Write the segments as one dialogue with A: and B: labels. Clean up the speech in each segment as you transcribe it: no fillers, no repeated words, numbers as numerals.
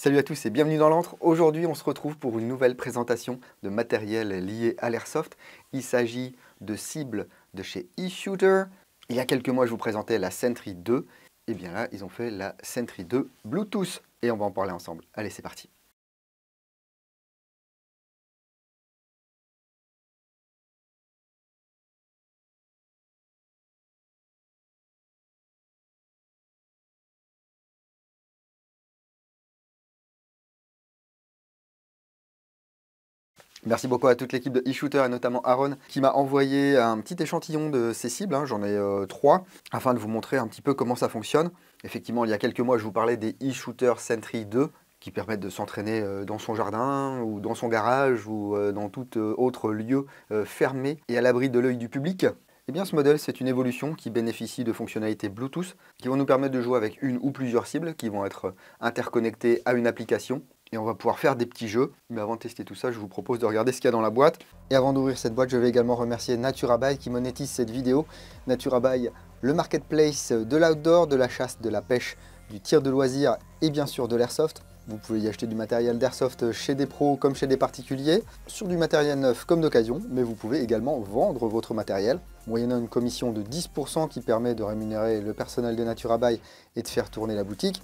A: Salut à tous et bienvenue dans l'antre. Aujourd'hui, on se retrouve pour une nouvelle présentation de matériel lié à l'airsoft. Il s'agit de cibles de chez eShooter. Il y a quelques mois, je vous présentais la Sentry 2. Et bien là, ils ont fait la Sentry 2 Bluetooth. Et on va en parler ensemble. Allez, c'est parti. Merci beaucoup à toute l'équipe de eShooter et notamment Aaron qui m'a envoyé un petit échantillon de ces cibles, j'en ai 3, afin de vous montrer un petit peu comment ça fonctionne. Effectivement, il y a quelques mois, je vous parlais des eShooter Sentry 2 qui permettent de s'entraîner dans son jardin ou dans son garage ou dans tout autre lieu fermé et à l'abri de l'œil du public. Eh bien, ce modèle, c'est une évolution qui bénéficie de fonctionnalités Bluetooth qui vont nous permettre de jouer avec une ou plusieurs cibles qui vont être interconnectées à une application. Et on va pouvoir faire des petits jeux. Mais avant de tester tout ça, je vous propose de regarder ce qu'il y a dans la boîte. Et avant d'ouvrir cette boîte, je vais également remercier NaturaBuy qui monétise cette vidéo. NaturaBuy, le marketplace de l'outdoor, de la chasse, de la pêche, du tir de loisirs et bien sûr de l'airsoft. Vous pouvez y acheter du matériel d'airsoft chez des pros comme chez des particuliers, sur du matériel neuf comme d'occasion, mais vous pouvez également vendre votre matériel, moyennant une commission de 10% qui permet de rémunérer le personnel de NaturaBuy et de faire tourner la boutique.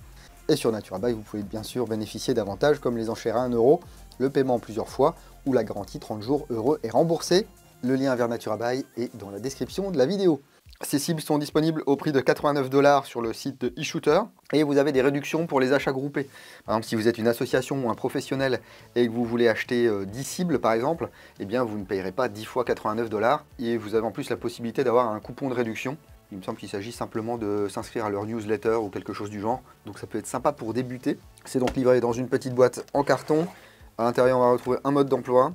A: Et sur NaturaBuy, vous pouvez bien sûr bénéficier d'avantages comme les enchères à 1 €, le paiement en plusieurs fois ou la garantie 30 jours heureux et remboursée. Le lien vers NaturaBuy est dans la description de la vidéo. Ces cibles sont disponibles au prix de 89 $ sur le site de eShooter et vous avez des réductions pour les achats groupés. Par exemple, si vous êtes une association ou un professionnel et que vous voulez acheter 10 cibles par exemple, eh bien vous ne payerez pas 10 fois 89 $ et vous avez en plus la possibilité d'avoir un coupon de réduction. Il me semble qu'il s'agit simplement de s'inscrire à leur newsletter ou quelque chose du genre. Donc ça peut être sympa pour débuter. C'est donc livré dans une petite boîte en carton. À l'intérieur, on va retrouver un mode d'emploi.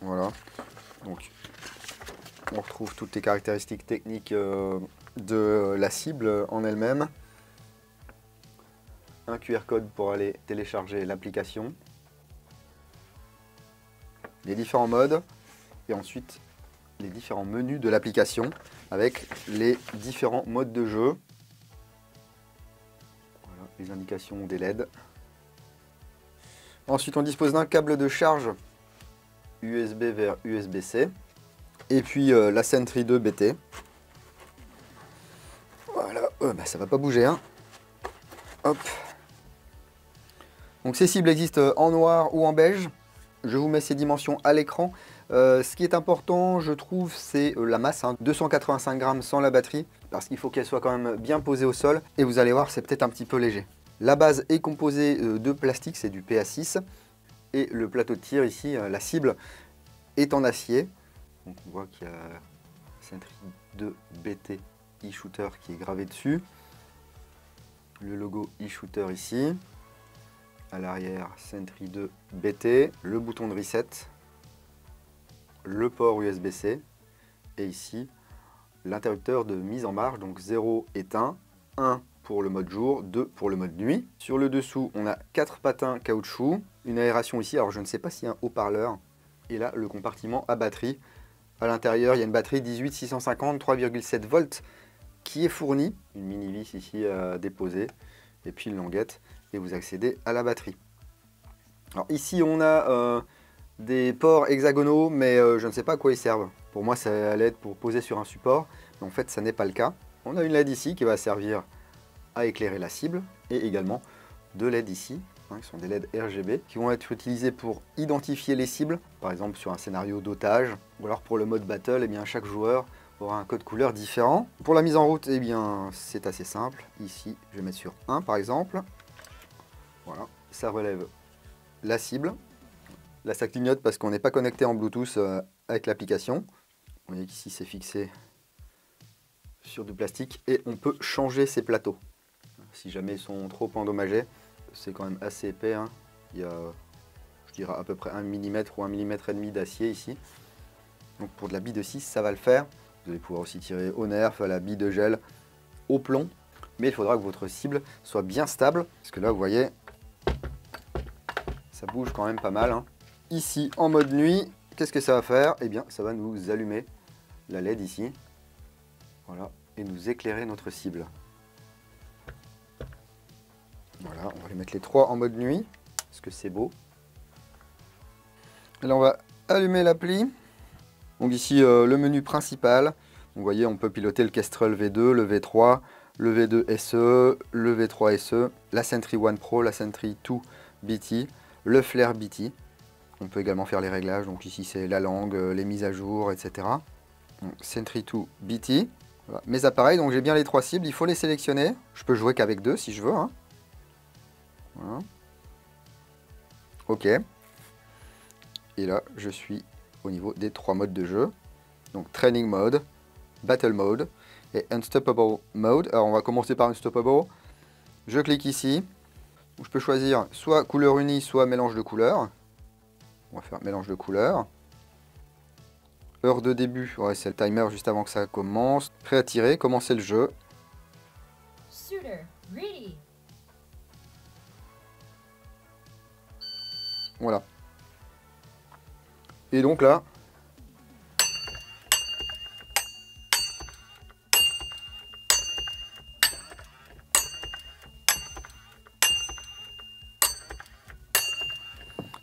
A: Voilà. Donc on retrouve toutes les caractéristiques techniques de la cible en elle-même. Un QR code pour aller télécharger l'application. Les différents modes. Et ensuite les différents menus de l'application avec les différents modes de jeu. Voilà, les indications des LED. Ensuite, on dispose d'un câble de charge USB vers USB-C. Et puis la Sentry 2 BT. Voilà, ça va pas bouger, hein. Hop. Donc ces cibles existent en noir ou en beige. Je vous mets ces dimensions à l'écran. Ce qui est important, je trouve, c'est la masse, 285 grammes sans la batterie, parce qu'il faut qu'elle soit quand même bien posée au sol. Et vous allez voir, c'est peut-être un petit peu léger. La base est composée de plastique, c'est du PA6. Et le plateau de tir ici, la cible, est en acier. Donc on voit qu'il y a Sentry 2 BT eShooter qui est gravé dessus. Le logo eShooter ici. À l'arrière, Sentry 2 BT, le bouton de reset, le port USB-C et ici l'interrupteur de mise en marche, donc 0 éteint, 1 pour le mode jour, 2 pour le mode nuit. Sur le dessous, on a 4 patins caoutchouc, une aération ici, alors je ne sais pas s'il y a un haut-parleur, et là le compartiment à batterie. À l'intérieur, il y a une batterie 18650 3,7 volts qui est fournie, une mini vis ici à déposer, et puis une languette. Et vous accédez à la batterie. Alors ici on a des ports hexagonaux, mais je ne sais pas à quoi ils servent. Pour moi ça allait être pour poser sur un support, mais en fait ça n'est pas le cas. On a une LED ici qui va servir à éclairer la cible, et également deux LED ici, qui sont des LED RGB, qui vont être utilisés pour identifier les cibles, par exemple sur un scénario d'otage, ou alors pour le mode battle, eh bien chaque joueur aura un code couleur différent. Pour la mise en route, eh bien c'est assez simple. Ici je vais mettre sur 1 par exemple. Voilà, ça relève la cible. Là, ça clignote parce qu'on n'est pas connecté en Bluetooth avec l'application. Vous voyez qu'ici, c'est fixé sur du plastique et on peut changer ces plateaux. Si jamais ils sont trop endommagés, c'est quand même assez épais. Il y a, je dirais, à peu près 1 mm ou 1,5 mm d'acier ici. Donc pour de la bille de 6, ça va le faire. Vous allez pouvoir aussi tirer au nerf, à la bille de gel, au plomb. Mais il faudra que votre cible soit bien stable. Parce que là, vous voyez, ça bouge quand même pas mal. Ici, en mode nuit, qu'est-ce que ça va faire? Eh bien, ça va nous allumer la LED ici. Voilà, et nous éclairer notre cible. Voilà, on va les mettre les 3 en mode nuit, parce que c'est beau. Et là, on va allumer l'appli. Donc ici, le menu principal. Donc, vous voyez, on peut piloter le Kestrel V2, le V3, le V2 SE, le V3 SE, la Sentry One Pro, la Sentry 2 BT, le Flare BT. On peut également faire les réglages. Donc ici, c'est la langue, les mises à jour, etc. Donc, Sentry 2 BT. Voilà. Mes appareils, donc j'ai bien les 3 cibles, il faut les sélectionner. Je peux jouer qu'avec 2 si je veux. Hein. Voilà. Ok. Et là, je suis au niveau des 3 modes de jeu. Donc Training Mode, Battle Mode et Unstoppable Mode. Alors on va commencer par Unstoppable. Je clique ici. Je peux choisir soit couleur unie, soit mélange de couleurs. On va faire mélange de couleurs. Heure de début, ouais, c'est le timer juste avant que ça commence. Prêt à tirer, commencer le jeu.
B: Shooter, ready.
A: Voilà. Et donc là,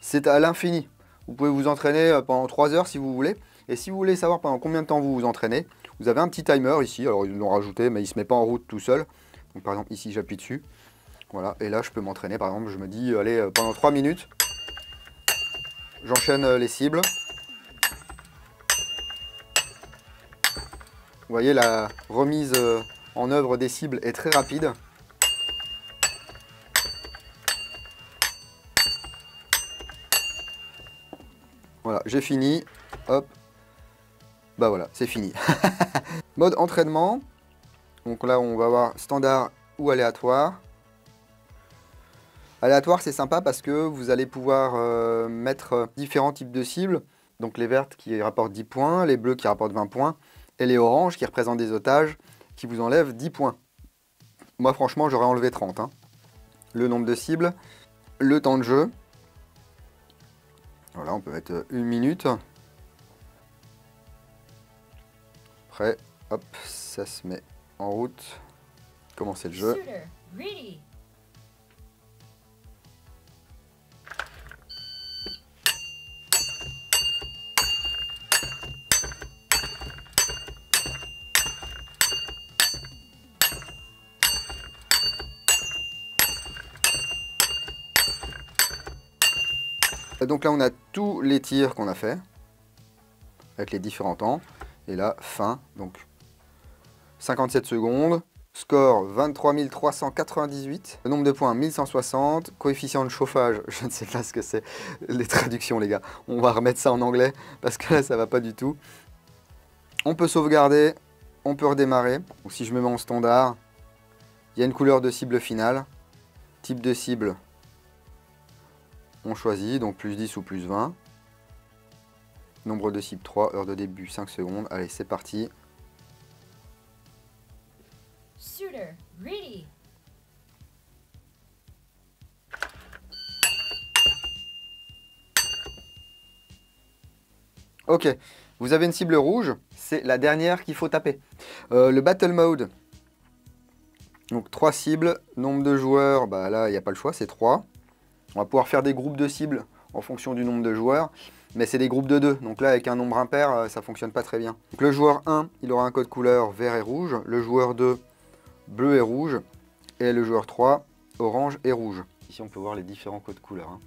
A: c'est à l'infini. Vous pouvez vous entraîner pendant 3 heures si vous voulez. Et si vous voulez savoir pendant combien de temps vous vous entraînez, vous avez un petit timer ici. Alors ils l'ont rajouté, mais il ne se met pas en route tout seul. Donc par exemple ici j'appuie dessus. Voilà. Et là je peux m'entraîner. Par exemple je me dis, allez, pendant 3 minutes, j'enchaîne les cibles. Vous voyez, la remise en œuvre des cibles est très rapide. Voilà, j'ai fini. Hop. Bah voilà, c'est fini. Mode entraînement. Donc là, on va voir standard ou aléatoire. Aléatoire, c'est sympa parce que vous allez pouvoir mettre différents types de cibles. Donc les vertes qui rapportent 10 points, les bleus qui rapportent 20 points, et les oranges qui représentent des otages qui vous enlèvent 10 points. Moi, franchement, j'aurais enlevé 30. Hein. Le nombre de cibles, le temps de jeu. Voilà, on peut mettre 1 minute. Après, hop, ça se met en route. Commencer le jeu.
B: Shooter, ready.
A: Donc là, on a tous les tirs qu'on a fait, avec les différents temps. Et là, fin, donc 57 secondes. Score 23 398. Le nombre de points 1160. Coefficient de chauffage, je ne sais pas ce que c'est. Les traductions, les gars. On va remettre ça en anglais, parce que là, ça va pas du tout. On peut sauvegarder, on peut redémarrer. Donc, si je me mets en standard, il y a une couleur de cible finale. Type de cible. On choisit, donc plus 10 ou plus 20. Nombre de cibles 3, heure de début 5 secondes. Allez, c'est parti.
B: Shooter, ready.
A: Ok, vous avez une cible rouge, c'est la dernière qu'il faut taper. Le Battle Mode, donc 3 cibles, nombre de joueurs, bah là il n'y a pas le choix, c'est 3. On va pouvoir faire des groupes de cibles en fonction du nombre de joueurs, mais c'est des groupes de 2, donc là avec un nombre impair, ça ne fonctionne pas très bien. Donc le joueur 1, il aura un code couleur vert et rouge, le joueur 2, bleu et rouge, et le joueur 3, orange et rouge. Ici on peut voir les différents codes couleurs. Hein.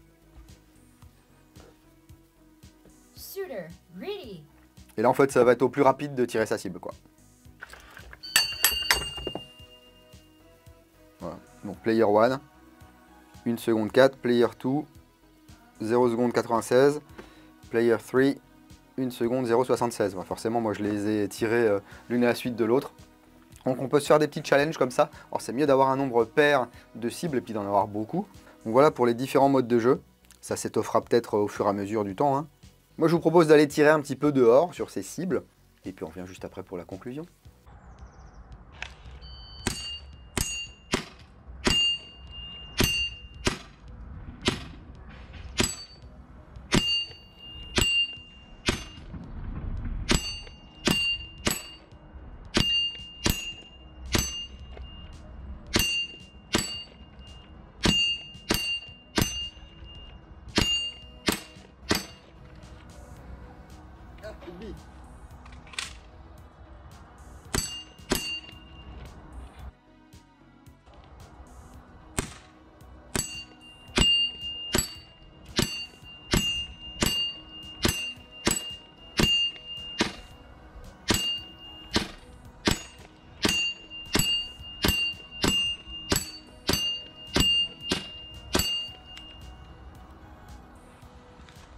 B: Shooter, ready.
A: Et là en fait ça va être au plus rapide de tirer sa cible quoi. Voilà. Donc player 1, 1 seconde 4, player 2, 0 seconde 96, player 3, 1 seconde 0,76. Bah forcément moi je les ai tirés l'une à la suite de l'autre. Donc on peut se faire des petits challenges comme ça. Alors c'est mieux d'avoir un nombre pair de cibles et puis d'en avoir beaucoup. Donc voilà pour les différents modes de jeu. Ça s'étoffera peut-être au fur et à mesure du temps. Hein. Moi je vous propose d'aller tirer un petit peu dehors sur ces cibles. Et puis on revient juste après pour la conclusion.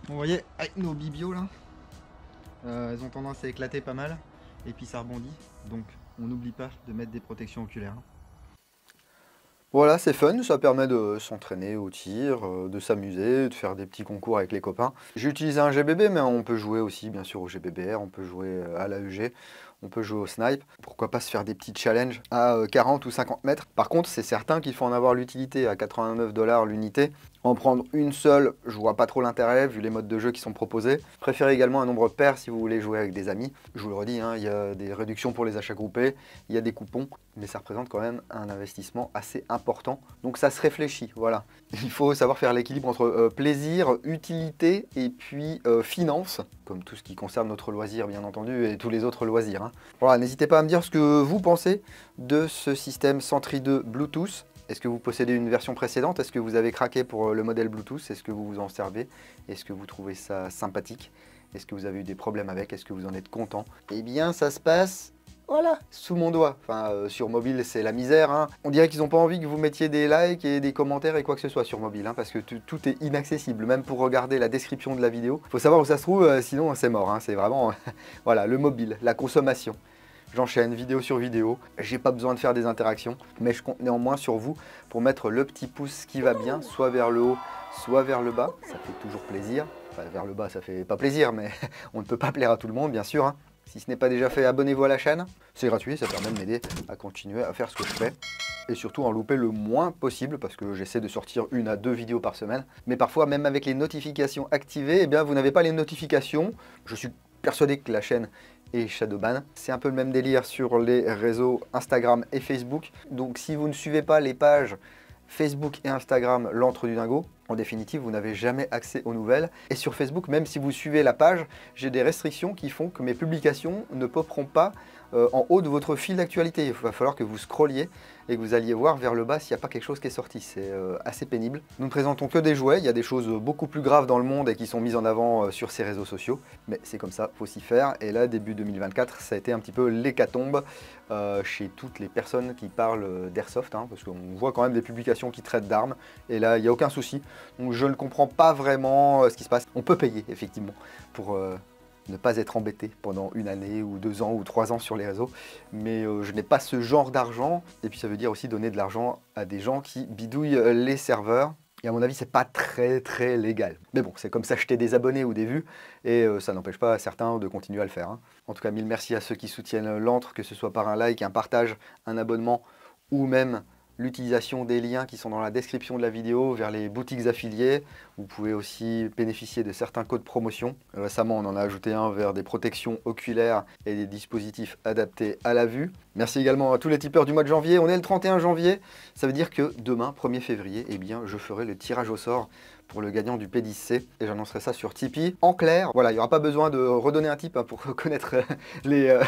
A: Vous voyez, avec nos bibios là, elles ont tendance à éclater pas mal et puis ça rebondit. Donc on n'oublie pas de mettre des protections oculaires. Voilà, c'est fun, ça permet de s'entraîner au tir, de s'amuser, de faire des petits concours avec les copains. J'ai utilisé un GBB, mais on peut jouer aussi bien sûr au GBBR, on peut jouer à l'AEG, on peut jouer au snipe. Pourquoi pas se faire des petits challenges à 40 ou 50 mètres. Par contre, c'est certain qu'il faut en avoir l'utilité à 89 $ l'unité. En prendre une seule, je vois pas trop l'intérêt vu les modes de jeu qui sont proposés. Préférez également un nombre pair si vous voulez jouer avec des amis. Je vous le redis, hein, il y a des réductions pour les achats groupés, il y a des coupons, mais ça représente quand même un investissement assez important. Donc ça se réfléchit, voilà. Il faut savoir faire l'équilibre entre plaisir, utilité et puis finance, comme tout ce qui concerne notre loisir bien entendu et tous les autres loisirs. Hein. Voilà, n'hésitez pas à me dire ce que vous pensez de ce système Sentry 2 Bluetooth. Est-ce que vous possédez une version précédente? Est-ce que vous avez craqué pour le modèle Bluetooth? Est-ce que vous vous en servez? Est-ce que vous trouvez ça sympathique? Est-ce que vous avez eu des problèmes avec? Est-ce que vous en êtes content? Eh bien, ça se passe, voilà, sous mon doigt. Enfin, sur mobile, c'est la misère. Hein. On dirait qu'ils n'ont pas envie que vous mettiez des likes et des commentaires et quoi que ce soit sur mobile, hein, parce que tout est inaccessible, même pour regarder la description de la vidéo. Il faut savoir où ça se trouve, sinon c'est mort. Hein. C'est vraiment, voilà, le mobile, la consommation. J'enchaîne vidéo sur vidéo, j'ai pas besoin de faire des interactions, mais je compte néanmoins sur vous pour mettre le petit pouce qui va bien, soit vers le haut, soit vers le bas, ça fait toujours plaisir. Enfin, vers le bas, ça fait pas plaisir, mais on ne peut pas plaire à tout le monde, bien sûr. Hein. Si ce n'est pas déjà fait, abonnez-vous à la chaîne, c'est gratuit, ça permet de m'aider à continuer à faire ce que je fais. Et surtout en louper le moins possible, parce que j'essaie de sortir 1 à 2 vidéos par semaine. Mais parfois, même avec les notifications activées, eh bien, vous n'avez pas les notifications. Je suis persuadé que la chaîne et Shadowban. C'est un peu le même délire sur les réseaux Instagram et Facebook. Donc si vous ne suivez pas les pages Facebook et Instagram L'Antre du Dingo, en définitive, vous n'avez jamais accès aux nouvelles. Et sur Facebook, même si vous suivez la page, j'ai des restrictions qui font que mes publications ne popperont pas en haut de votre fil d'actualité. Il va falloir que vous scrolliez et que vous alliez voir vers le bas s'il n'y a pas quelque chose qui est sorti. C'est assez pénible. Nous ne présentons que des jouets. Il y a des choses beaucoup plus graves dans le monde et qui sont mises en avant sur ces réseaux sociaux. Mais c'est comme ça, il faut s'y faire. Et là, début 2024, ça a été un petit peu l'hécatombe chez toutes les personnes qui parlent d'airsoft. Hein, parce qu'on voit quand même des publications qui traitent d'armes. Et là, il n'y a aucun souci. Donc je ne comprends pas vraiment ce qui se passe. On peut payer, effectivement, pour ne pas être embêté pendant 1 année ou 2 ans ou 3 ans sur les réseaux. Mais je n'ai pas ce genre d'argent. Et puis ça veut dire aussi donner de l'argent à des gens qui bidouillent les serveurs. Et à mon avis, c'est pas très légal. Mais bon, c'est comme s'acheter des abonnés ou des vues. Et ça n'empêche pas certains de continuer à le faire. Hein. En tout cas, mille merci à ceux qui soutiennent l'antre, que ce soit par un like, un partage, un abonnement ou même l'utilisation des liens qui sont dans la description de la vidéo vers les boutiques affiliées. Vous pouvez aussi bénéficier de certains codes promotion. Récemment, on en a ajouté un vers des protections oculaires et des dispositifs adaptés à la vue. Merci également à tous les tipeurs du mois de janvier. On est le 31 janvier. Ça veut dire que demain, 1er février, eh bien, je ferai le tirage au sort pour le gagnant du P10C et j'annoncerai ça sur Tipeee. En clair, voilà, il n'y aura pas besoin de redonner un tip hein, pour connaître les,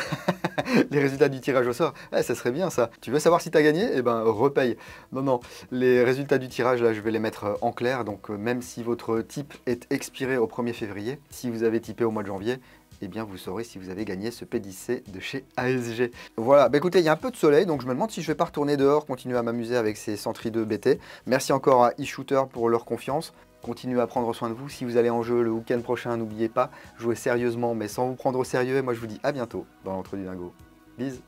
A: les résultats du tirage au sort. Ça serait bien ça. Tu veux savoir si tu as gagné? Eh ben repaye. Non, les résultats du tirage là je vais les mettre en clair, donc même si votre tip est expiré au 1er février, si vous avez typé au mois de janvier, eh bien vous saurez si vous avez gagné ce P10C de chez ASG. Voilà, bah écoutez, il y a un peu de soleil, donc je me demande si je vais pas retourner dehors, continuer à m'amuser avec ces Sentry 2 BT. Merci encore à eShooter pour leur confiance. Continuez à prendre soin de vous. Si vous allez en jeu le week-end prochain, n'oubliez pas, jouez sérieusement mais sans vous prendre au sérieux. Et moi je vous dis à bientôt dans l'Antre du Dingo. Bisous.